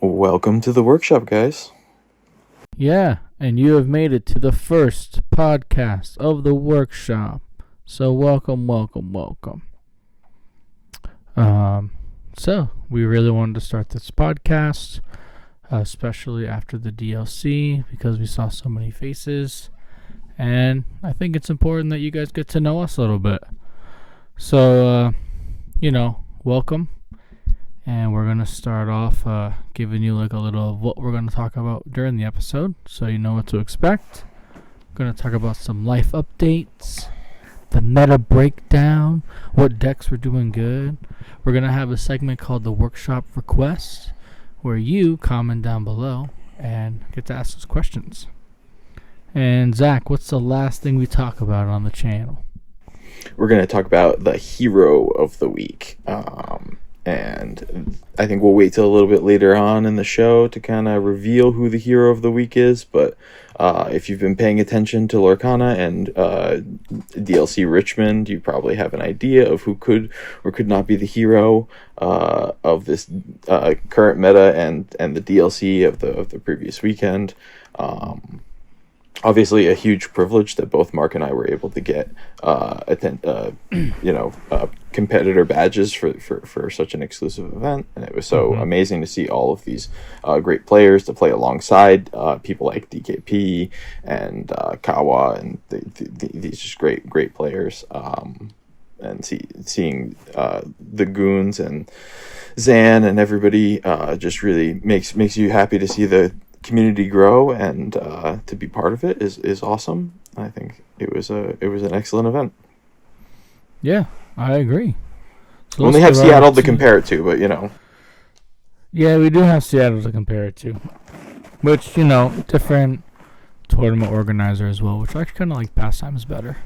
Welcome to the workshop, guys. Yeah, and you have made it to the first podcast of the workshop. So welcome. So we really wanted to start this podcast, especially after the DLC, because we saw so many faces, and I think it's important that you guys get to know us a little bit. So, welcome. And we're going to start off giving you like a little of what we're going to talk about during the episode, so you know what to expect. We're going to talk about some life updates, the meta breakdown, what decks were doing good. We're going to have a segment called the Workshop Request, where you comment down below and get to ask us questions. And Zach, what's the last thing we talk about on the channel? We're going to talk about the hero of the week. And I think we'll wait till a little bit later on in the show to kind of reveal who the hero of the week is. But if you've been paying attention to Lorcana and DLC Richmond, you probably have an idea of who could or could not be the hero of this current meta and the DLC of the previous weekend. Obviously, a huge privilege that both Mark and I were able to get competitor badges for such an exclusive event, and it was so amazing to see all of these great players to play alongside people like DKP and Kawa and these just great players, and seeing the goons and Zan and everybody just really makes you happy to see the community grow, and to be part of it is awesome. I think it was an excellent event. Yeah, I agree. So we only have Seattle to compare it to, but yeah, we do have Seattle to compare it to, which different tournament organizer as well, which I actually kind of like Pastimes better.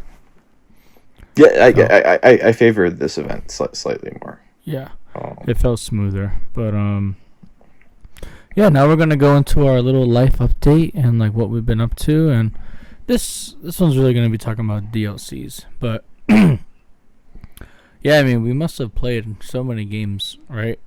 Yeah, I favored this event slightly more. Yeah, it felt smoother, but yeah, now we're gonna go into our little life update and like what we've been up to, and this one's really gonna be talking about DLCs. But yeah, I mean, we must have played so many games, right?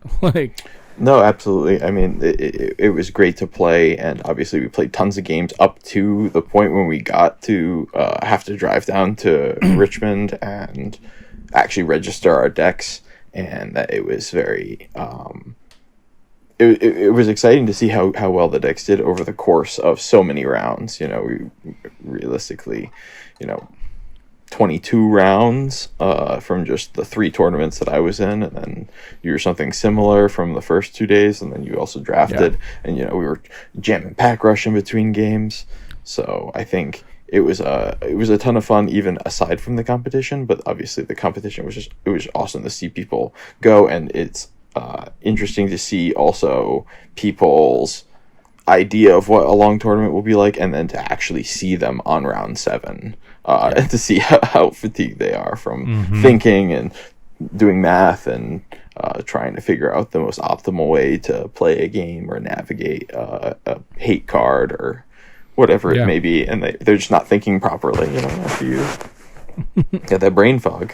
No, absolutely. I mean, it was great to play, and obviously we played tons of games up to the point when we got to have to drive down to Richmond and actually register our decks, and that it was very. It was exciting to see how well the decks did over the course of so many rounds. We realistically, 22 rounds from just the 3 tournaments that I was in, and then you were something similar from the first 2 days, and then you also drafted, and we were jamming pack rush in between games. So I think it was a ton of fun, even aside from the competition. But obviously the competition was awesome to see people go, and it's interesting to see also people's idea of what a long tournament will be like, and then to actually see them on round 7, and to see how fatigued they are from thinking and doing math and trying to figure out the most optimal way to play a game or navigate a hate card or whatever it may be, and they're just not thinking properly, after you get that brain fog.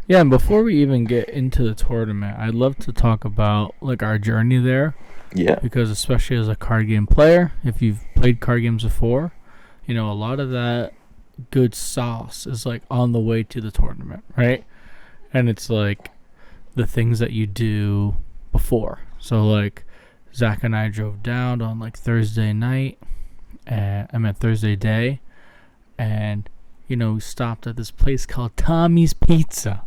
Yeah, and before we even get into the tournament, I'd love to talk about like our journey there. Yeah. Because especially as a card game player, if you've played card games before, a lot of that good sauce is like on the way to the tournament, right? And it's like the things that you do before. So like Zach and I drove down on like Thursday night, and Thursday day, and we stopped at this place called Tommy's Pizza.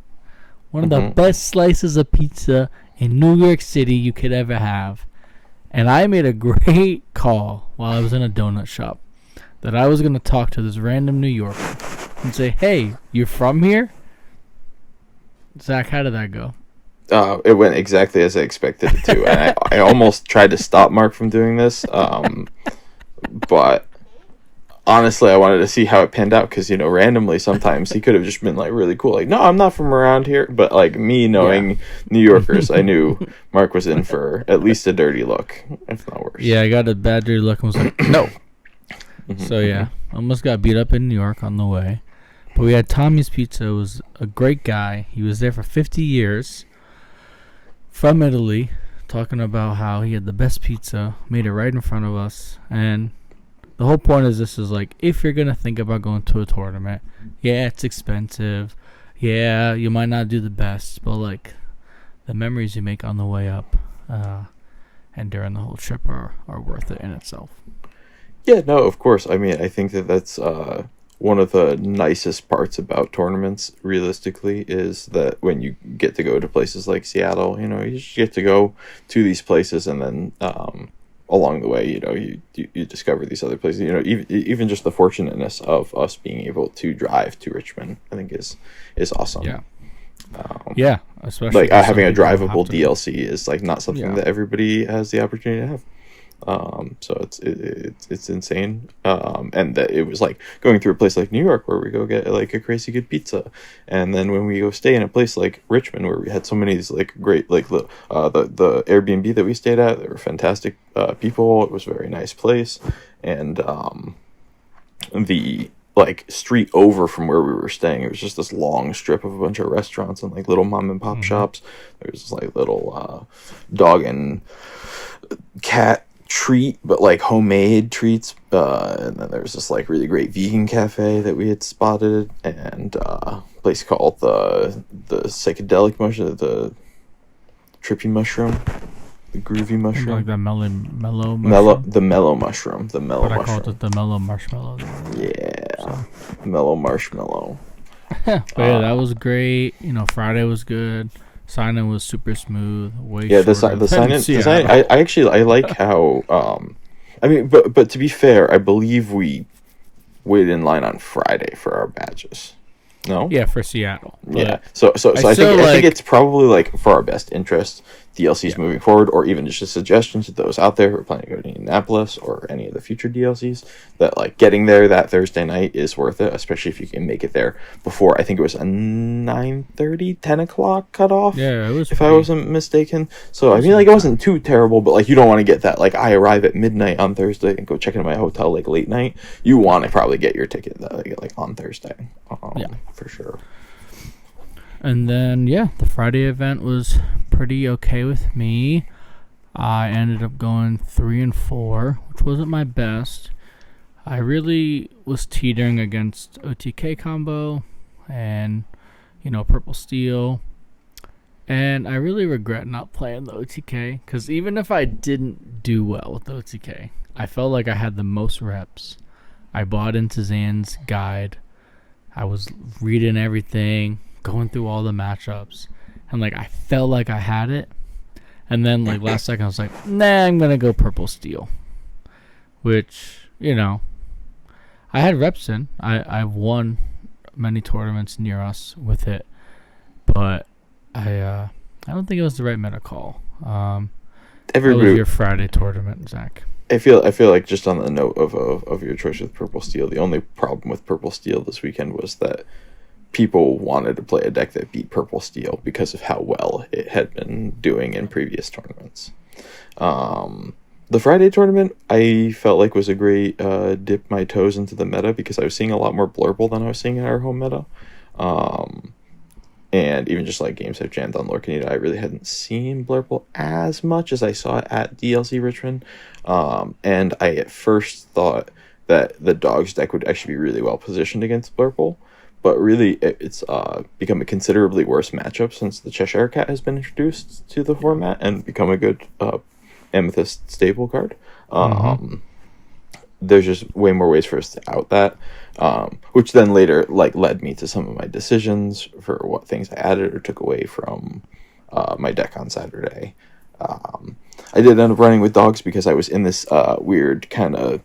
One of the best slices of pizza in New York City you could ever have. And I made a great call while I was in a donut shop that I was going to talk to this random New Yorker and say, hey, you're from here? Zach, how did that go? It went exactly as I expected it to. And I almost tried to stop Mark from doing this. But honestly, I wanted to see how it panned out, because randomly sometimes he could have just been like really cool, like, no, I'm not from around here. But like me knowing New Yorkers, I knew Mark was in for at least a dirty look, if not worse. Yeah, I got a bad dirty look and was like, no. So yeah, almost got beat up in New York on the way. But we had Tommy's Pizza. It was a great guy. He was there for 50 years, from Italy, talking about how he had the best pizza, made it right in front of us, and the whole point is this is like, if you're gonna think about going to a tournament, yeah, it's expensive, yeah, you might not do the best, but like the memories you make on the way up and during the whole trip are worth it in itself. Yeah, no, of course. I mean, I think that's one of the nicest parts about tournaments, realistically, is that when you get to go to places like Seattle, you know, you just get to go to these places, and then along the way, you know, you discover these other places. You know, even just the fortunateness of us being able to drive to Richmond, I think is awesome. Yeah. Yeah, especially like having a drivable DLC is like not something that everybody has the opportunity to have. So it's insane. And that it was like going through a place like New York where we go get like a crazy good pizza, and then when we go stay in a place like Richmond where we had so many of these like great like the Airbnb that we stayed at, they were fantastic people. It was a very nice place, and the like street over from where we were staying, it was just this long strip of a bunch of restaurants and like little mom and pop shops. There was this like little dog and cat treat, but like homemade treats, and then there was this like really great vegan cafe that we had spotted, and a place called the psychedelic mushroom, the trippy mushroom, the groovy mushroom, like the mellow mushroom. mellow mushroom. But I called it the mellow marshmallow. Yeah, mellow marshmallow. But yeah, that was great. You know, Friday was good. Sign-in was super smooth. The sign-in. I like how. I mean, but to be fair, I believe we waited in line on Friday for our badges. No. Yeah, for Seattle. Yeah. So I think it's probably like for our best interest, DLCs moving forward, or even just a suggestion to those out there who are planning to go to Indianapolis or any of the future DLCs, that like getting there that Thursday night is worth it, especially if you can make it there before, I think it was a 9:30, 10 o'clock cutoff. Yeah, it was. If I wasn't mistaken. So I mean, like, it wasn't too terrible, but like you don't want to get that like I arrive at midnight on Thursday and go check into my hotel like late night. You want to probably get your ticket like on Thursday. For sure. And then, the Friday event was pretty okay with me. I ended up going 3 and 4, which wasn't my best. I really was teetering against OTK combo and, Purple Steel. And I really regret not playing the OTK, because even if I didn't do well with the OTK, I felt like I had the most reps. I bought into Zan's guide. I was reading everything, going through all the matchups, and like I felt like I had it. And then like last second I was like, nah, I'm gonna go Purple Steel, which I had reps in. I've won many tournaments near us with it, but I don't think it was the right meta call. That was your Friday tournament, Zach. I feel like, just on the note of your choice with Purple Steel, the only problem with Purple Steel this weekend was that people wanted to play a deck that beat Purple Steel because of how well it had been doing in previous tournaments. The Friday tournament, I felt like was a great dip my toes into the meta, because I was seeing a lot more Blurple than I was seeing in our home meta. And even just like games I've jammed on Lorcana, I really hadn't seen Blurple as much as I saw it at DLC Richmond. And I at first thought that the Dogs deck would actually be really well positioned against Blurple, but really it's become a considerably worse matchup since the Cheshire Cat has been introduced to the format and become a good Amethyst staple card. There's just way more ways for us to out that, which then later like led me to some of my decisions for what things I added or took away from my deck on Saturday. I did end up running with Dogs because I was in this weird kind of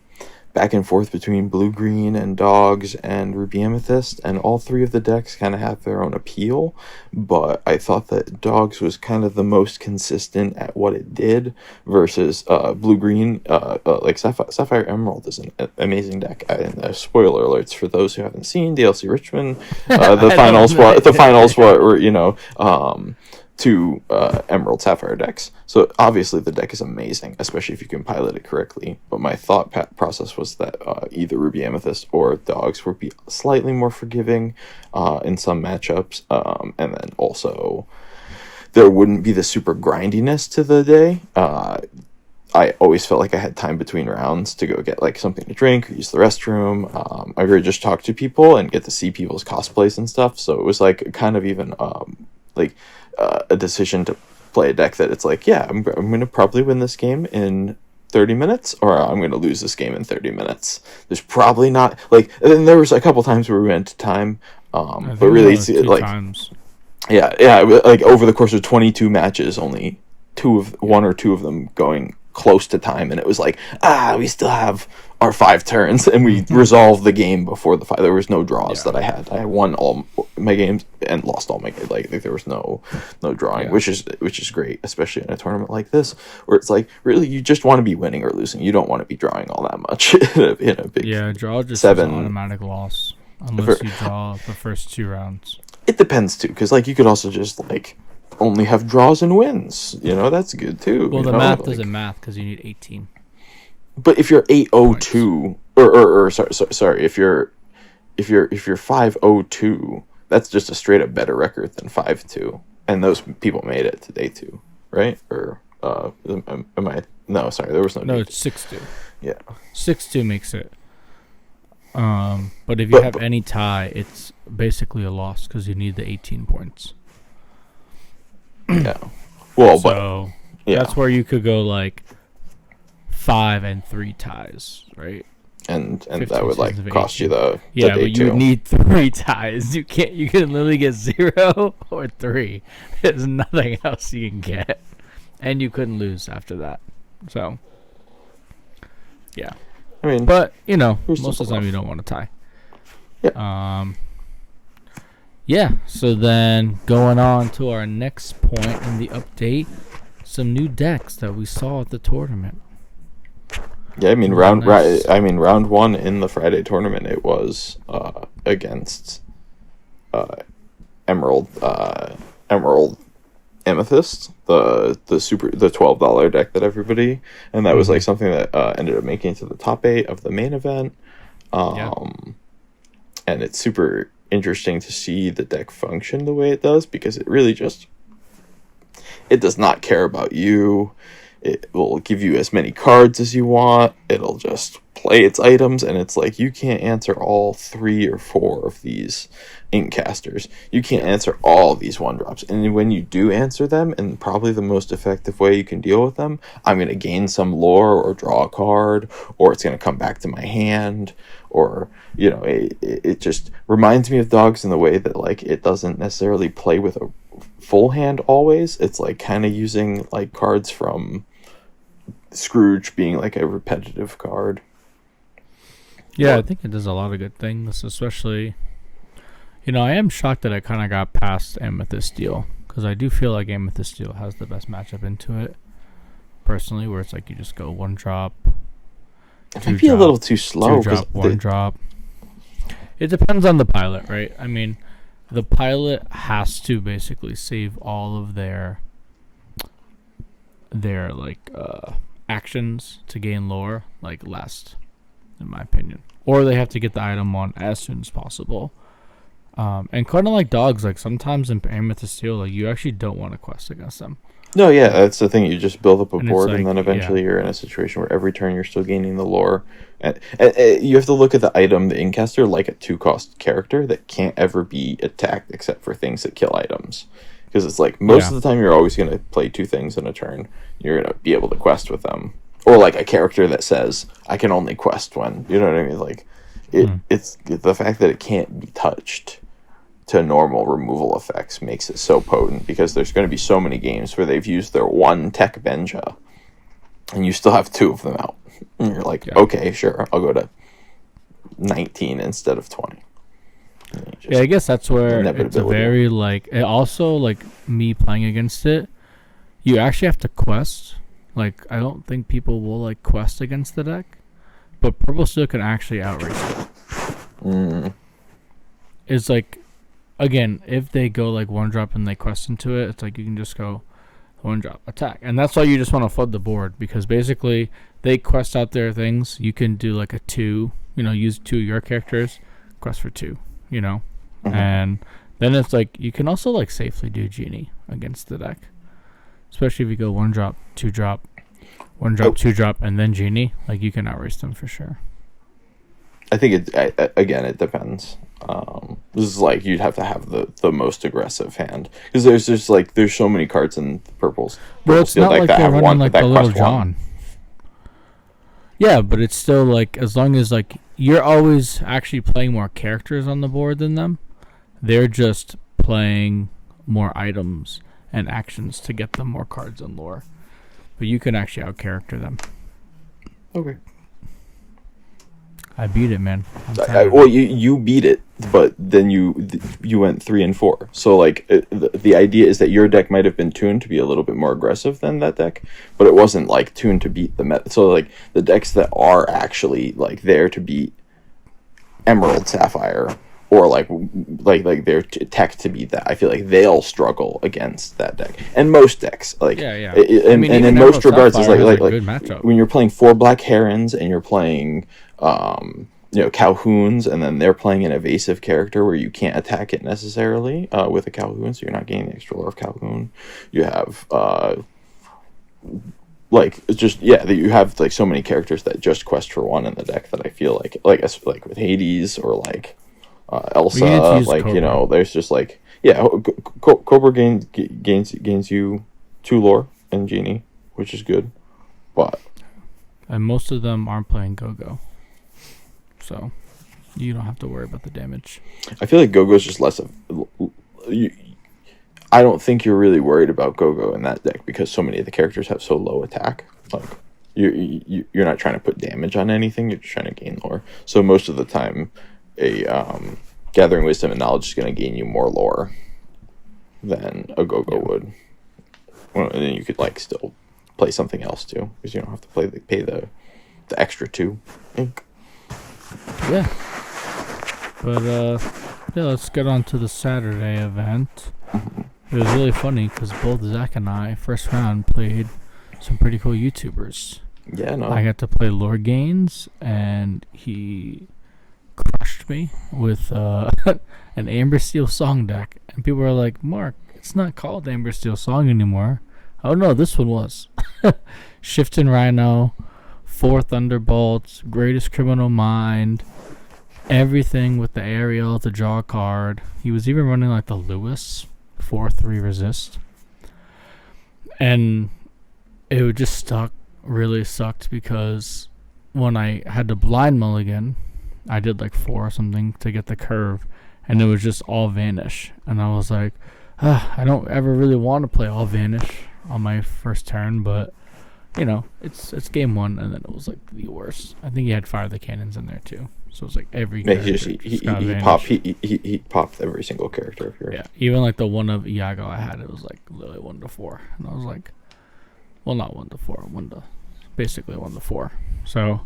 back and forth between Blue-Green and Dogs and Ruby Amethyst, and all three of the decks kind of have their own appeal, but I thought that Dogs was kind of the most consistent at what it did versus Blue-Green. Like Sapphire Emerald is an amazing deck, and spoiler alerts for those who haven't seen DLC Richmond, the finals were two Emerald Sapphire decks. So obviously the deck is amazing, especially if you can pilot it correctly. But my thought process was that either Ruby Amethyst or Dogs would be slightly more forgiving in some matchups, and then also there wouldn't be the super grindiness to the day. I always felt like I had time between rounds to go get like something to drink or use the restroom. I could just talk to people and get to see people's cosplays and stuff. So it was like kind of even a decision to play a deck that it's like, yeah, I'm going to probably win this game in 30 minutes, or I'm going to lose this game in 30 minutes. There's probably not like, and then there was a couple times where we went to time, but really it's like times. yeah, like over the course of 22 matches, only one or two of them going close to time, and it was like, we still have our 5 turns, and we resolved the game before the 5. There was no draws that I had. I won all my games and lost all my games. Like there was no drawing, which is great, especially in a tournament like this, where it's like really you just want to be winning or losing. You don't want to be drawing all that much in a big draw just 7 automatic loss unless you draw the first 2 rounds. It depends too, because like you could also just like only have draws and wins. That's good too. Well, the math doesn't math because you need 18. But if you're 802, or sorry, if you're 502, that's just a straight up better record than 5-2, and those people made it to day 2, right? Or am I? No, sorry, there was no. No, it's 6-2. Yeah, 6-2 makes it. But if you have any tie, it's basically a loss because you need the 18 points. Yeah. Well, so that's where you could go like 5 and 3 ties, right? And that would like cost you the but you would need 3 ties. You can literally get 0 or 3. There's nothing else you can get, and you couldn't lose after that. So yeah, I mean, but most of the time you don't want to tie. Yeah. Yeah, so then going on to our next point in the update, some new decks that we saw at the tournament. Yeah, I mean round 1 in the Friday tournament, it was against Emerald Amethyst, the $12 deck that everybody, and that was like something that ended up making it to the top 8 of the main event. And it's super interesting to see the deck function the way it does, because it really it does not care about you. It will give you as many cards as you want. It'll just play its items, and it's like you can't answer all 3 or 4 of these ink casters. You can't answer all of these 1-drops. And when you do answer them, and probably the most effective way you can deal with them, I'm going to gain some lore or draw a card, or it's going to come back to my hand, or it just reminds me of Dogs in the way that like it doesn't necessarily play with a full hand always. It's like kind of using like cards from Scrooge being like a repetitive card. Yeah, I think it does a lot of good things, especially I am shocked that I kind of got past Amethyst Steel, because I do feel like Amethyst Steel has the best matchup into it personally, where it's like you just go 1-drop. It might be a little too slow. 2-drop, 1-drop. It depends on the pilot, right? I mean, the pilot has to basically save all of their like actions to gain lore like last, in my opinion, or they have to get the item on as soon as possible. And kind of like Dogs, like sometimes in Amethyst Steel, like you actually don't want to quest against them. No, yeah, that's the thing. You just build up a board, like, and then eventually you're in a situation where every turn you're still gaining the lore. And you have to look at the item, the Incaster, like a 2-cost character that can't ever be attacked except for things that kill items. Because it's like most of the time you're always going to play 2 things in a turn. You're going to be able to quest with them. Or like a character that says, I can only quest when. You know what I mean? Like it's the fact that it can't be touched to normal removal effects makes it so potent, because there's going to be so many games where they've used their 1 tech Benja and you still have 2 of them out, and you're like, okay, sure, I'll go to 19 instead of 20. I guess that's where it's a very like, it also like me playing against it, you actually have to quest. Like I don't think people will like quest against the deck, but Purple Steel can actually outrace it. It's like, again, if they go like 1-drop and they quest into it, it's like you can just go 1-drop attack, and that's why you just want to flood the board, because basically they quest out their things. You can do like a 2, use 2 of your characters, quest for 2, and Then it's like you can also like safely do Genie against the deck, especially if you go 1-drop, 2-drop, 1-drop, 2-drop, and then Genie. Like you can outrace them for sure. I think again it depends. This is like you'd have to have the most aggressive hand because there's so many cards in the purples. Well, it's not like they're running like the Little John. Yeah, but it's still like as long as like you're always actually playing more characters on the board than them, they're just playing more items and actions to get them more cards and lore. But you can actually out-character them. Okay. I beat it, man. Well, you beat it, but then you went 3 and 4. So like the idea is that your deck might have been tuned to be a little bit more aggressive than that deck, but it wasn't like tuned to beat the meta. So like the decks that are actually like there to beat Emerald, Sapphire, or like they're tech to beat that, I feel like they'll struggle against that deck. And most decks, like yeah. And in most regards, it's like good matchup. When you're playing 4 Black Herons and you're playing Calhouns, and then they're playing an evasive character where you can't attack it necessarily with a Calhoun, so you're not getting the extra lore of Calhoun. You have you have like so many characters that just quest for 1 in the deck that I feel like with Hades or like Elsa, like Cobra. There's just like Cobra gains you 2 lore and Genie, which is good, but and most of them aren't playing Go-Go. So you don't have to worry about the damage. I feel like Go-Go's just less of... I don't think you're really worried about Go-Go in that deck because so many of the characters have so low attack. Like you're not trying to put damage on anything. You're just trying to gain lore. So most of the time, a Gathering Wisdom and Knowledge is going to gain you more lore than a Go-Go would. Well, and then you could like still play something else too because you don't have to pay the extra 2 ink. Yeah. But, let's get on to the Saturday event. It was really funny because both Zach and I, first round, played some pretty cool YouTubers. Yeah, no. I got to play Lord Gaines, and he crushed me with an Amber Steel Song deck. And people were like, Mark, it's not called Amber Steel Song anymore. Oh, no, this one was. Shifting Rhino, 4 Thunderbolts, Greatest Criminal Mind, everything with the Ariel to draw a card. He was even running like the Lewis 4/3 resist. And it just really sucked because when I had to blind mulligan, I did like 4 or something to get the curve, and it was just all vanish. And I was like, I don't ever really want to play all vanish on my first turn, but it's game 1, and then it was like the worst. I think he had Fire the Cannons in there too, so it was like every he popped every single character of yours. Yeah, even like the one of Iago I had, it was like literally 1-4, and I was like, well, not 1-4, basically 1-4. So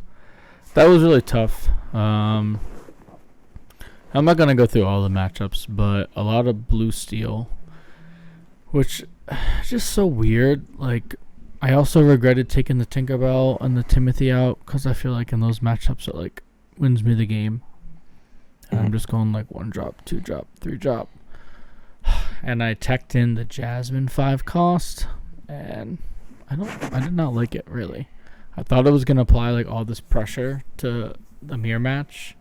that was really tough. I'm not gonna go through all the matchups, but a lot of blue steel, which just so weird. Like, I also regretted taking the Tinkerbell and the Timothy out because I feel like in those matchups it like wins me the game. And I'm just going like 1-drop, 2-drop, 3-drop. And I teched in the Jasmine 5 cost, and I did not like it really. I thought it was gonna apply like all this pressure to the mirror match,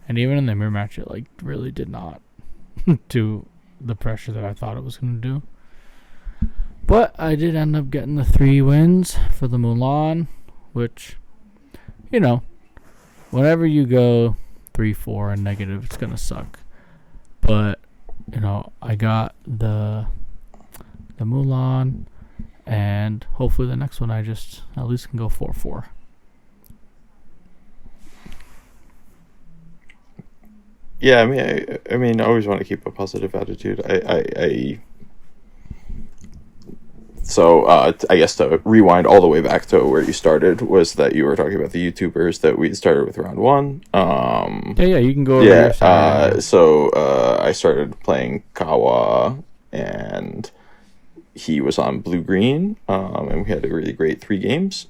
and even in the mirror match it like really did not do the pressure that I thought it was gonna do. But I did end up getting the 3 wins for the Mulan, which, whenever you go 3-4 and negative, it's going to suck. But, I got the Mulan, and hopefully the next one I just at least can go 4-4. Yeah, I mean, I always want to keep a positive attitude. So I guess to rewind all the way back to where you started was that you were talking about the YouTubers that we started with round 1. Yeah, you can go over your side. So I started playing Kawa, and he was on blue-green, and we had a really great 3 games.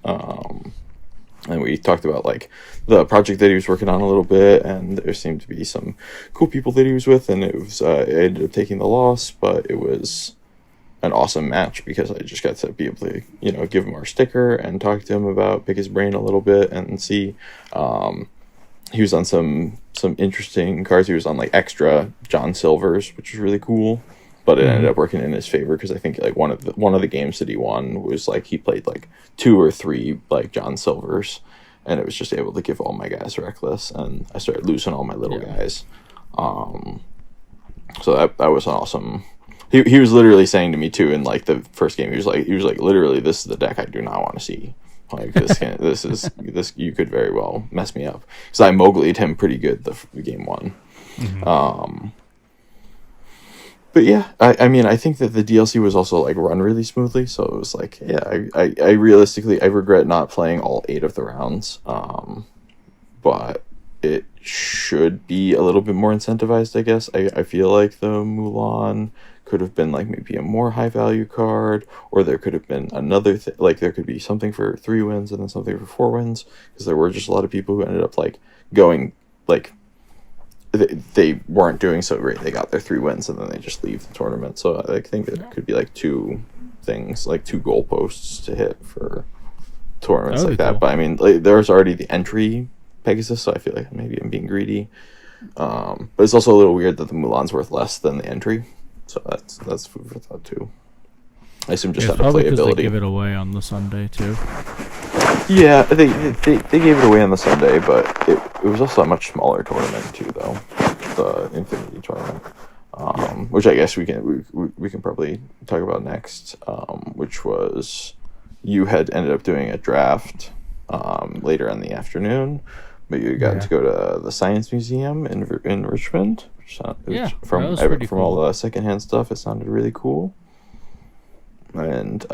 And we talked about like the project that he was working on a little bit, and there seemed to be some cool people that he was with, and it was I ended up taking the loss, but it was an awesome match because I just got to be able to, you know, give him our sticker and talk to him about, pick his brain a little bit and see. He was on some interesting cards. He was on like extra John Silvers, which was really cool, but it ended up working in his favor because I think like one of the games that he won was like he played like 2 or 3 like John Silvers, and it was just able to give all my guys reckless, and I started losing all my little guys. So that was awesome. He was literally saying to me too in like the first game, he was like literally, this is the deck I do not want to see. Like this you could very well mess me up, because I Mowgli'd him pretty good the game 1. But yeah, I mean, I think that the DLC was also like run really smoothly, so it was like, yeah, I realistically I regret not playing all 8 of the rounds, but it should be a little bit more incentivized, I guess. I feel like the Mulan could have been like maybe a more high value card, or there could have been another like there could be something for 3 wins and then something for 4 wins, because there were just a lot of people who ended up like going like they weren't doing so great. They got their 3 wins and then they just leave the tournament. So I think it could be like 2 things, like 2 goalposts to hit for tournaments like that. Cool. But I mean, like, there's already the entry Pegasus, so I feel like maybe I'm being greedy. But it's also a little weird that the Mulan's worth less than the entry. So that's food for thought too. I assume just out of playability. They give it away on the Sunday too. Yeah, they gave it away on the Sunday, but it was also a much smaller tournament too, though, the Infinity tournament, which I guess we can probably talk about next. Which was, you had ended up doing a draft later in the afternoon, but you got to go to the Science Museum in Richmond. From all the secondhand stuff, it sounded really cool. And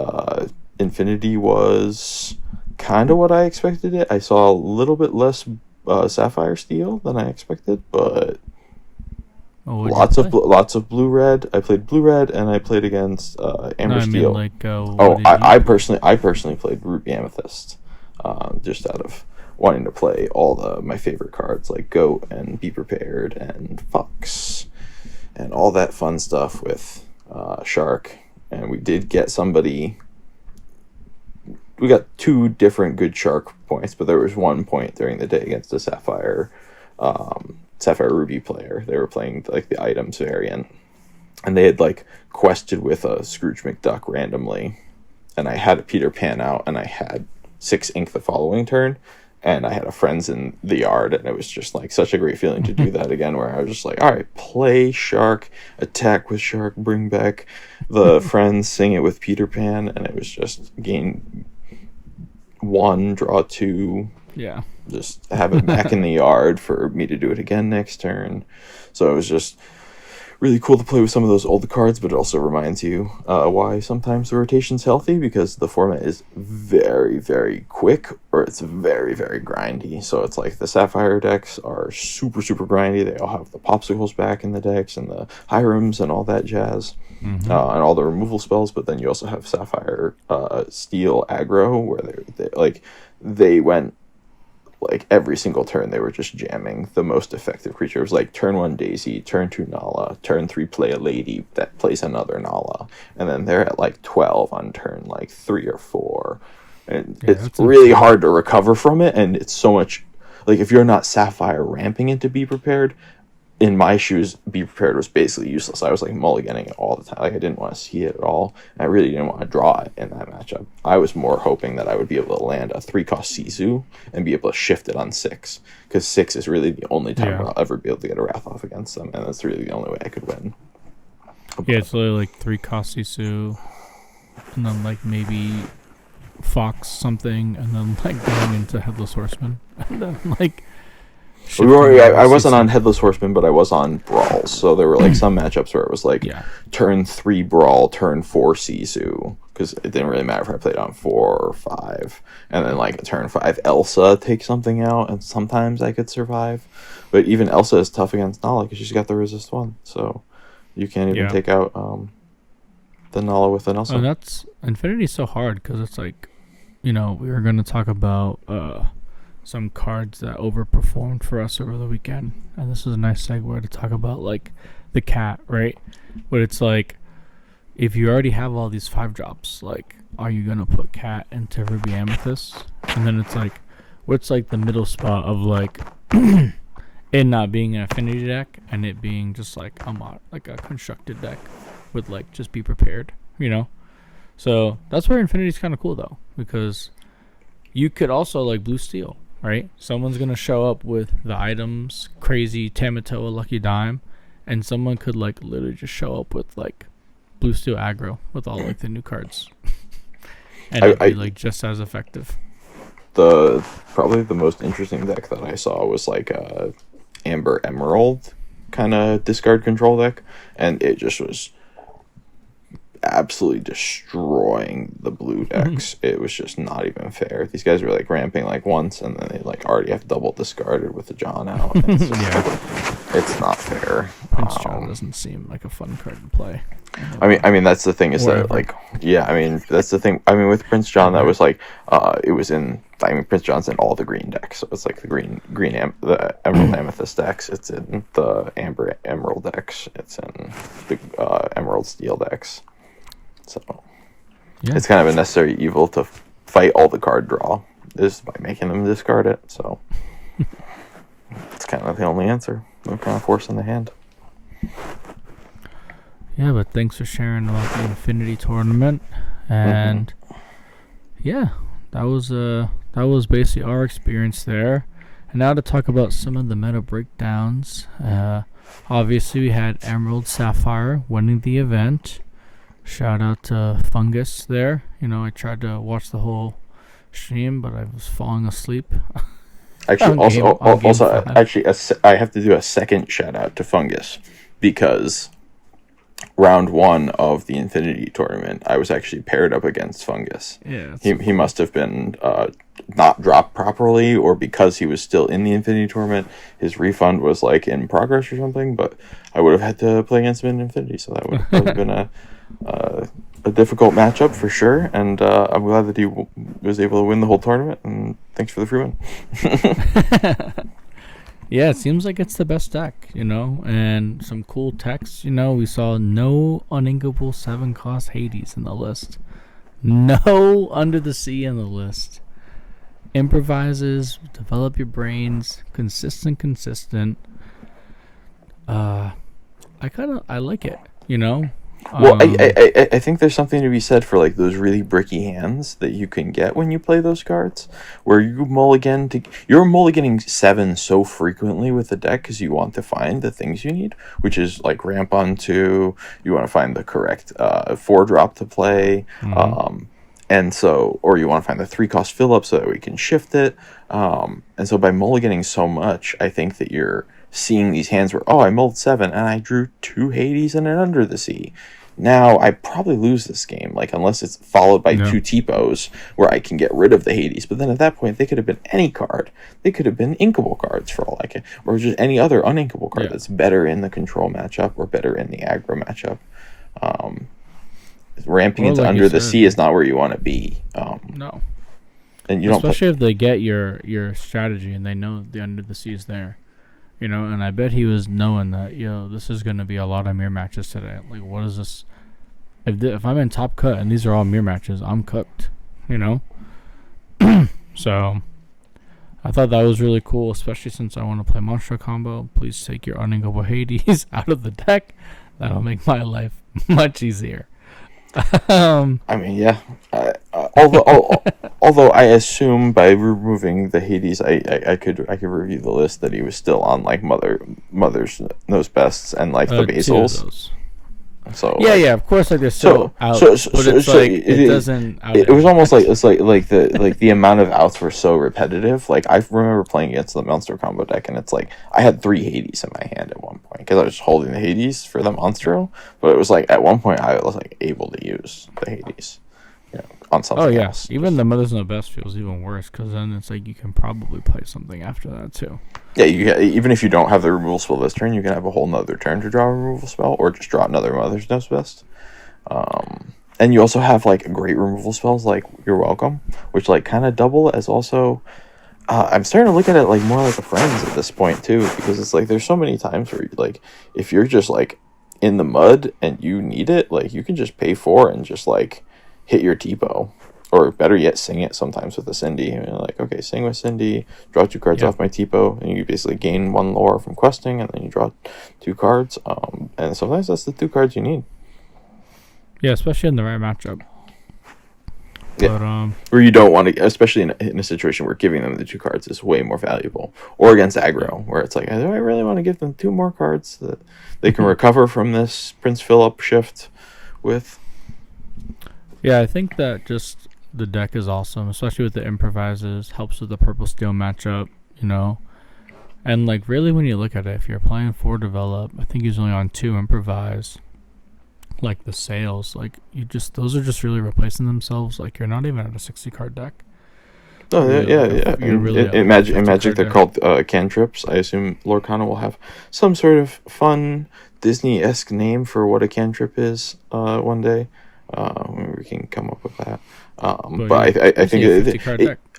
Infinity was kind of what I expected it. I saw a little bit less Sapphire Steel than I expected, but lots of blue red. I played blue red, and I played against Amber Steel. I personally played Ruby Amethyst, just out of wanting to play all my favorite cards like Goat and Be Prepared and Fox and all that fun stuff with Shark. And we did get somebody. We got 2 different good Shark points, but there was one point during the day against a Sapphire Ruby player. They were playing like the items variant, and they had like quested with a Scrooge McDuck randomly, and I had a Peter Pan out, and I had 6 ink the following turn, and I had a friends in the yard, and it was just like such a great feeling to do that again, where I was just like, all right, play Shark, attack with Shark, bring back the friends, sing it with Peter Pan, and it was just gain 1, draw 2, just have it back in the yard for me to do it again next turn. So it was just really cool to play with some of those old cards, but it also reminds you why sometimes the rotation's healthy, because the format is very, very quick, or it's very, very grindy. So it's like the Sapphire decks are super, super grindy. They all have the popsicles back in the decks and the Hyrims and all that jazz, and all the removal spells. But then you also have Sapphire Steel aggro, where they went like every single turn they were just jamming the most effective creature. It was like turn 1 Daisy, turn 2 Nala, turn 3 play a lady that plays another Nala, and then they're at like 12 on turn like 3 or 4, and it's really hard to recover from it. And it's so much like, if you're not Sapphire ramping it to Be Prepared, in my shoes, Be Prepared was basically useless. I was like mulliganing it all the time. Like, I didn't want to see it at all. And I really didn't want to draw it in that matchup. I was more hoping that I would be able to land a 3-cost Sisu and be able to shift it on 6, because 6 is really the only time I'll ever be able to get a Wrath off against them, and that's really the only way I could win. It's literally like 3-cost Sisu, and then like maybe Fox something, and then like going into Headless Horseman, and then like. I wasn't on Headless Horseman, but I was on Brawls. So there were like some matchups where it was like turn 3 Brawl, turn 4 Sisu, because it didn't really matter if I played on 4 or 5. And then like a turn 5 Elsa take something out, and sometimes I could survive. But even Elsa is tough against Nala because she's got the resist 1. So you can't even take out the Nala with an Elsa. And that's Infinity's so hard because it's like, you know, we were going to talk about some cards that overperformed for us over the weekend, and this is a nice segue to talk about like the cat, right? But it's like, if you already have all these 5-drops, like, are you gonna put cat into Ruby Amethyst? And then it's like, what's like the middle spot of like it not being an affinity deck and it being just like like a constructed deck with like just be prepared, you know? So that's where Infinity's kind of cool though, because you could also like blue steel, right? Someone's gonna show up with the items, crazy Tamatoa, Lucky Dime, and someone could like literally just show up with like blue steel aggro with all like the new cards, and it'd be like just as effective. Probably the most interesting deck that I saw was like a Amber Emerald kind of discard control deck, and it just was absolutely destroying the blue decks. It was just not even fair. These guys were like ramping like once, and then they like already have double discarded with the John out. It's just, it's not fair. Prince John doesn't seem like a fun card to play. I mean that's the thing is that like I mean that's the thing. I mean with Prince John that was like it was in. I mean Prince John's in all the green decks, so it's like the the Emerald Amethyst decks. It's in the Amber Emerald decks. It's in the Emerald Steel decks. So it's kind of a necessary evil to fight all the card draw is by making them discard it. So it's kind of the only answer. No kind of force in the hand. Yeah, but thanks for sharing about the Infinity tournament, and that was basically our experience there. And now to talk about some of the meta breakdowns. Obviously, we had Emerald Sapphire winning the event. Shout out to Fungus there. You know, I tried to watch the whole stream, but I was falling asleep. Actually, I have to do a second shout out to Fungus because round 1 of the Infinity tournament, I was actually paired up against Fungus. Yeah, he must have been not dropped properly, or because he was still in the Infinity tournament, his refund was like in progress or something. But I would have had to play against him in Infinity, so that would have been a difficult matchup for sure. And I'm glad that he was able to win the whole tournament. And thanks for the free win. Yeah, it seems like it's the best deck, you know, and some cool text. You know, we saw no uninkable 7-cost Hades in the list. No Under the Sea in the list. Improvises, develop your brains, consistent. I like it, you know. Well, I think there's something to be said for like those really bricky hands that you can get when you play those cards, where you're mulliganing 7 so frequently with the deck because you want to find the things you need, which is like ramp on 2. You want to find the correct 4-drop to play, and so, or you want to find the 3-cost fill up so that we can shift it. And so by mulliganing so much, I think that you're seeing these hands where, I mulled 7 and I drew 2 Hades and an Under the Sea. Now I probably lose this game, like unless it's followed by 2 T-Pos where I can get rid of the Hades. But then at that point, they could have been any card. They could have been inkable cards for all I can, or just any other uninkable card that's better in the control matchup or better in the aggro matchup. Ramping into Under the Sea is not where you want to be. No. And you especially if they get your strategy and they know the Under the Sea is there. You know, and I bet he was knowing that, this is going to be a lot of mirror matches today. Like, what is this? If I'm in top cut and these are all mirror matches, I'm cooked, you know? So, I thought that was really cool, especially since I want to play Monster Combo. Please take your uninkable Hades out of the deck. That'll make my life much easier. I mean, yeah. Although I assume by removing the Hades, I could review the list that he was still on like Mother's Knows Bests and like the Basils. So yeah, of course, like they're still out, but it's like it doesn't. It was almost like it's like the amount of outs were so repetitive. Like I remember playing against the Monster Combo deck, and it's like I had 3 Hades in my hand at one point because I was holding the Hades for the Monstro. But it was like at one point I was like able to use the Hades, on something else. Even the Mother's No Best feels even worse because then it's like you can probably play something after that too. Yeah, even if you don't have the removal spell this turn, you can have a whole nother turn to draw a removal spell, or just draw another Mother's No Best. And you also have like great removal spells like You're Welcome, which like kind of double as also I'm starting to look at it like more like a friends at this point too, because it's like there's so many times where like if you're just like in the mud and you need it, like you can just pay for it and just like hit your Tipo, or better yet, sing it sometimes with a Cindy. And you're like, okay, sing with Cindy, draw 2 cards off my Tipo, and you basically gain 1 lore from questing, and then you draw 2 cards. And sometimes that's the 2 cards you need. Yeah, especially in the right matchup. Yeah. But, where you don't want to, especially in a situation where giving them the 2 cards is way more valuable, or against aggro, where it's like, do I really want to give them 2 more cards that they can recover from this Prince Philip shift with? Yeah, I think that just the deck is awesome, especially with the improvises. Helps with the purple steel matchup, you know. And like really, when you look at it, if you're playing 4 develop, I think he's only on 2 improvise. Like the sales, like those are just really replacing themselves. Like you're not even at a 60 card deck. Oh yeah. In Magic they're deck. called cantrips. I assume Lorcana will have some sort of fun Disney-esque name for what a cantrip is one day. Maybe we can come up with that. But I think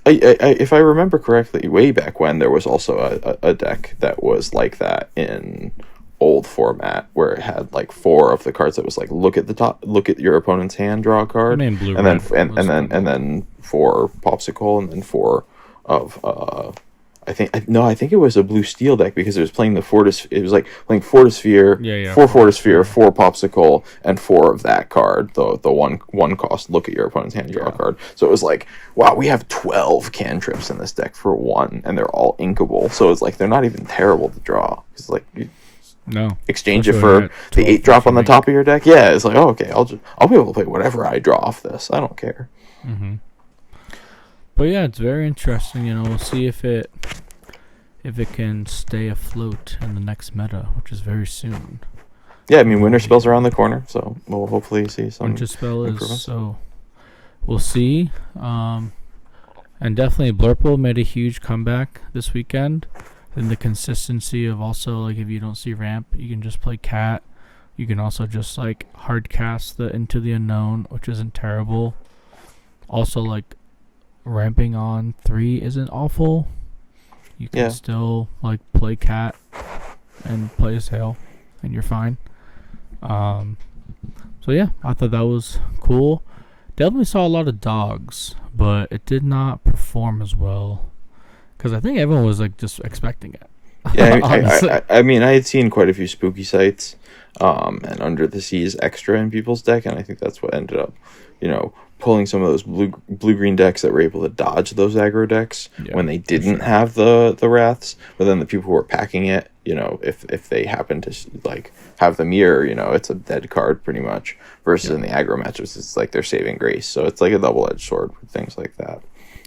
if I remember correctly, way back when there was also a deck that was like that in old format, where it had like 4 of the cards that was like look at your opponent's hand, draw a card, and then 4 popsicle, and then 4 of I think it was a blue steel deck, because it was playing the it was like playing Fortisphere, 4 Fortisphere, 4 popsicle, and 4 of that card, the one cost look at your opponent's hand, draw a card. So it was like, wow, we have 12 cantrips in this deck for 1, and they're all inkable. So it's like they're not even terrible to draw, because like exchange it for the 8-drop on the top of your deck. Yeah, it's like, oh, okay, I'll be able to play whatever I draw off this. I don't care. Mm-hmm. But yeah, it's very interesting. You know, we'll see if it can stay afloat in the next meta, which is very soon. Yeah, I mean, winter spell's around the corner, so we'll hopefully see some winter spell is, so we'll see. And definitely Blurple made a huge comeback this weekend. And the consistency of also, like, if you don't see ramp, you can just play cat. You can also just like hard cast the Into the Unknown, which isn't terrible. Also, like, ramping on 3 isn't awful. You can still like play cat and play a sail, and you're fine. So yeah, I thought that was cool. Definitely saw a lot of dogs, but it did not perform as well, because I think everyone was like just expecting it. Yeah, I mean, I had seen quite a few spooky sites, and Under the Seas extra in people's deck, and I think that's what ended up, pulling some of those blue-green decks that were able to dodge those aggro decks when they didn't have the wraths. But then the people who were packing it, if they happen to like have the mirror, it's a dead card pretty much. Versus in the aggro matches, it's like they're saving grace. So it's like a double-edged sword with things like that.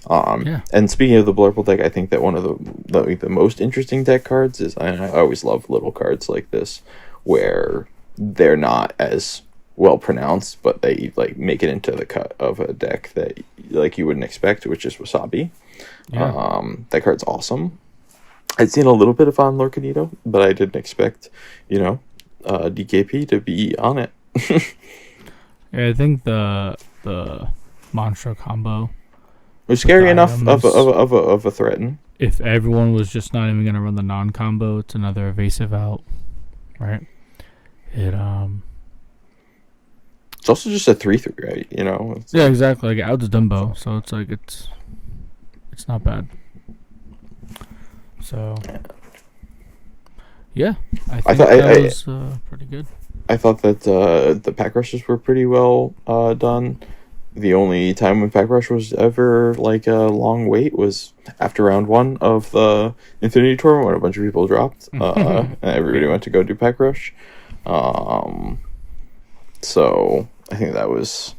And speaking of the Blurple deck, I think that one of the most interesting deck cards is, I always love little cards like this, where they're not as well pronounced, but they like make it into the cut of a deck that like you wouldn't expect, which is Wasabi. That card's awesome. I'd seen a little bit of on Lorcanito, but I didn't expect DKP to be on it. Yeah, I think the Monstro combo was scary enough of a threaten. If everyone was just not even gonna run the non-combo, it's another evasive out, right? It's also just a 3/3, right? Yeah, exactly. Like outs Dumbo, so it's like it's not bad. So yeah, I think that was pretty good. I thought that the pack rushes were pretty well done. The only time when pack rush was ever like a long wait was after round 1 of the Infinity Tournament, when a bunch of people dropped, and everybody went to go do pack rush. So I think that was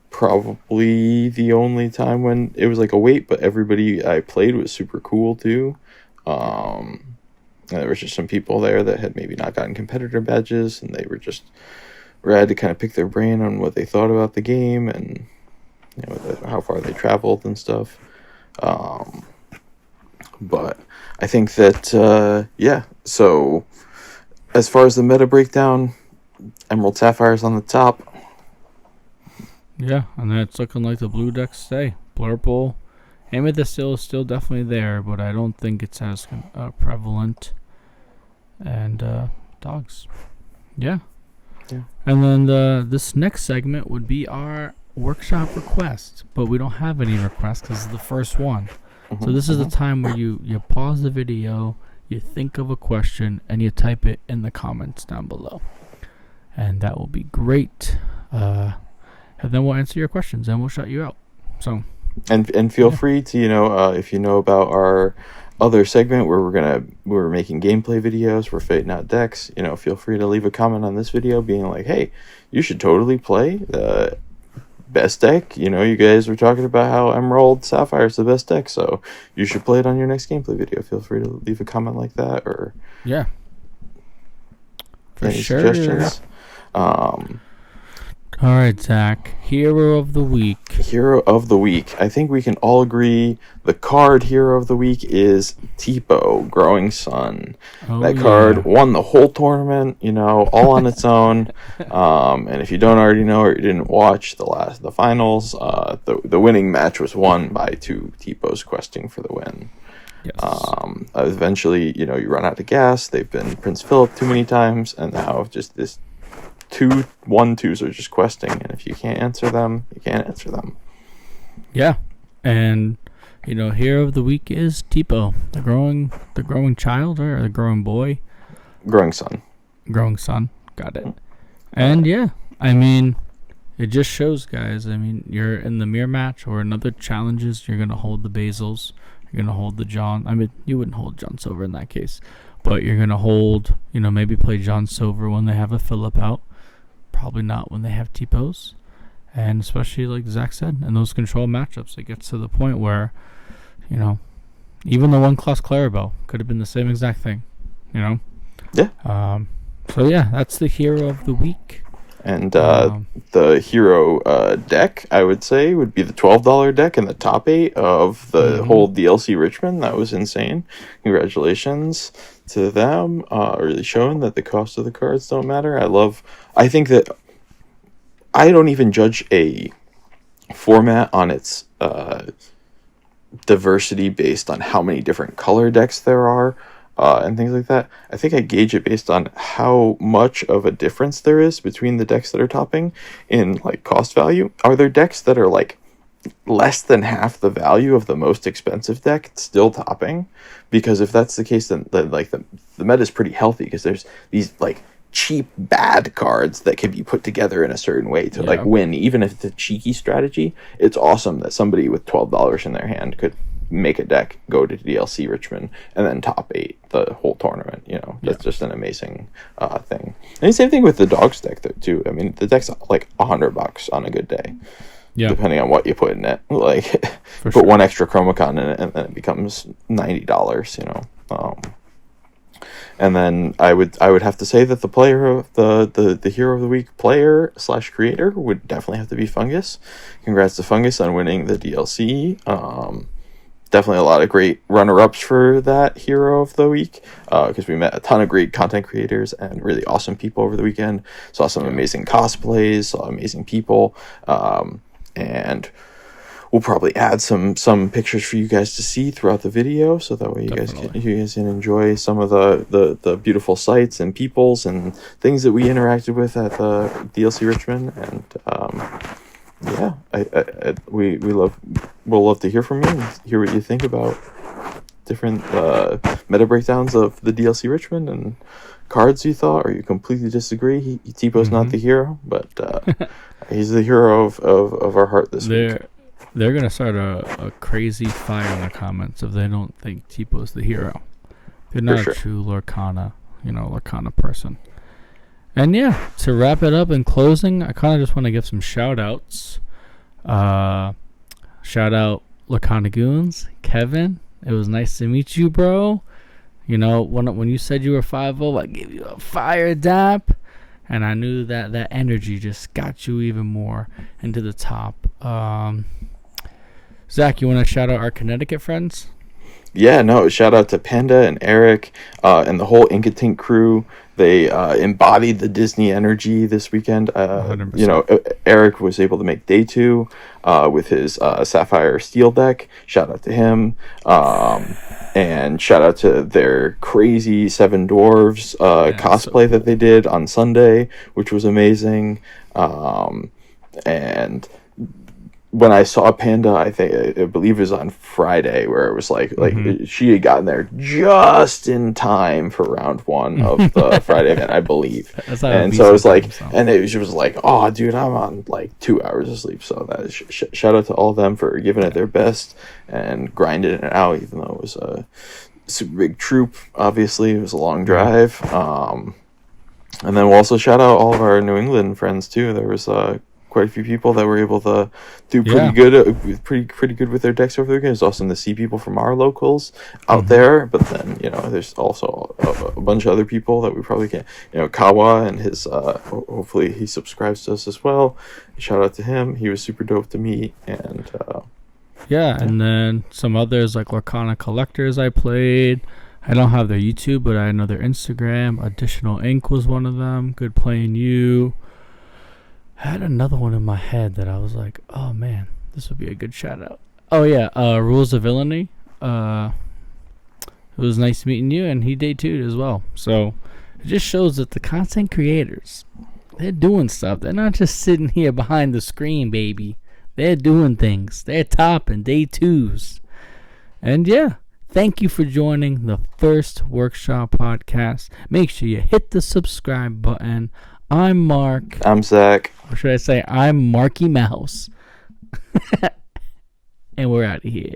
probably the only time when it was like a wait, but everybody I played was super cool too. And there was just some people there that had maybe not gotten competitor badges, and they were just had to kind of pick their brain on what they thought about the game, and how far they traveled and stuff. But I think that so as far as the meta breakdown, Emerald Sapphire's on the top. Yeah, and then it's looking like the blue decks stay. Blurple, Amethyst is still definitely there, but I don't think it's as prevalent. And dogs. Yeah. Yeah. And then this next segment would be our workshop request, but we don't have any requests because it's the first one. Mm-hmm. So this is the time where you pause the video, you think of a question, and you type it in the comments down below. And that will be great. And then we'll answer your questions and we'll shout you out. So and feel free to, if you know about our other segment where we're making gameplay videos, we're fading out decks, feel free to leave a comment on this video being like, hey, you should totally play the best deck. You guys were talking about how Emerald Sapphire is the best deck, so you should play it on your next gameplay video. Feel free to leave a comment like that, or for any sure. suggestions. All right, Zach. Hero of the week. Hero of the week. I think we can all agree the card hero of the week is Tipo, Growing Sun. That card won the whole tournament, all on its own. And if you don't already know or you didn't watch the finals, the winning match was won by two Tipos questing for the win. Yes. Eventually, you run out of gas. They've been Prince Philip too many times, and now just this 2/1/2s are just questing, and if you can't answer them, you can't answer them. Yeah. And hero of the week is Tipo, the growing child, or the growing boy. Growing Sun. Got it. And it just shows, guys. You're in the mirror match or in other challenges, you're gonna hold the Basils, you're gonna hold the John. You wouldn't hold John Silver in that case, but you're gonna hold, maybe play John Silver when they have a Phillip out. Probably not when they have Tipos. And especially, like Zach said, in those control matchups, it gets to the point where, even the one-class Clarabelle could have been the same exact thing, Yeah. So, yeah, that's the hero of the week. And the hero deck, I would say, would be the $12 deck in the top 8 of the whole DLC Richmond. That was insane. Congratulations to them. Really showing that the cost of the cards don't matter. I think that I don't even judge a format on its diversity based on how many different color decks there are. And things like that. I think I gauge it based on how much of a difference there is between the decks that are topping in like cost value. Are there decks that are like less than half the value of the most expensive deck still topping? Because if that's the case, then like the meta is pretty healthy, because there's these like cheap bad cards that can be put together in a certain way to like win, even if it's a cheeky strategy. It's awesome that somebody with $12 in their hand could make a deck, go to DLC Richmond, and then top 8 the whole tournament. That's just an amazing thing. And the same thing with the dogs deck though too. The deck's like $100 on a good day, depending on what you put in it. Like put one extra Chromacon in it, and then it becomes $90. And then I would have to say that the player of the hero of the week player / creator would definitely have to be Fungus. Congrats to Fungus on winning the DLC. Definitely a lot of great runner-ups for that hero of the week, because we met a ton of great content creators and really awesome people over the weekend. Saw some amazing cosplays, saw amazing people, and we'll probably add some pictures for you guys to see throughout the video, so that way you guys can enjoy some of the beautiful sights and peoples and things that we interacted with at the DLC Richmond. And we'll love to hear from you and hear what you think about different meta breakdowns of the DLC Richmond and cards you thought, or you completely disagree. Tipo's not the hero, but he's the hero of our heart this week. They're gonna start a crazy fight in the comments if they don't think Tipo's the hero. They're not a true Lorcana person. And to wrap it up in closing, I kind of just want to give some shout outs. Shout out Lorcana Goons, Kevin. It was nice to meet you, bro. When you said you were 5-0, I gave you a fire dap, and I knew that energy just got you even more into the top. Zach, you want to shout out our Connecticut friends? Yeah, no, shout out to Panda and Eric and the whole Inkatink crew. They embodied the Disney energy this weekend. 100%. Eric was able to make day two with his Sapphire Steel deck. Shout out to him. And shout out to their crazy Seven Dwarves cosplay that they did on Sunday, which was amazing. And when I saw Panda, I believe it was on Friday, where it was like she had gotten there just in time for round one of the Friday event, I believe. And so it was like, and she was like, "Oh, dude, I'm on like 2 hours of sleep." So that is shout out to all of them for giving it their best and grinding it out, even though it was a super big troop. Obviously, it was a long drive. And then we'll also shout out all of our New England friends too. There was quite a few people that were able to do pretty good with their decks over the weekend. It's awesome to see people from our locals out there, but then there's also a bunch of other people that we probably can't. Kawa and his hopefully he subscribes to us as well. Shout out to him. He was super dope to meet. And and then some others like Lorcana Collectors I played. I don't have their YouTube, but I know their Instagram. Additional Ink was one of them. Good Playing You. I had another one in my head that I was like, oh man, this would be a good shout out. Oh yeah, Rules of Villainy. It was nice meeting you, and he day 2'd as well. So it just shows that the content creators, they're doing stuff. They're not just sitting here behind the screen, baby. They're doing things. They're topping day 2s. And yeah, thank you for joining the First Workshop podcast. Make sure you hit the subscribe button. I'm Mark. I'm Zach. Or should I say, I'm Marky Mouse. And we're out of here.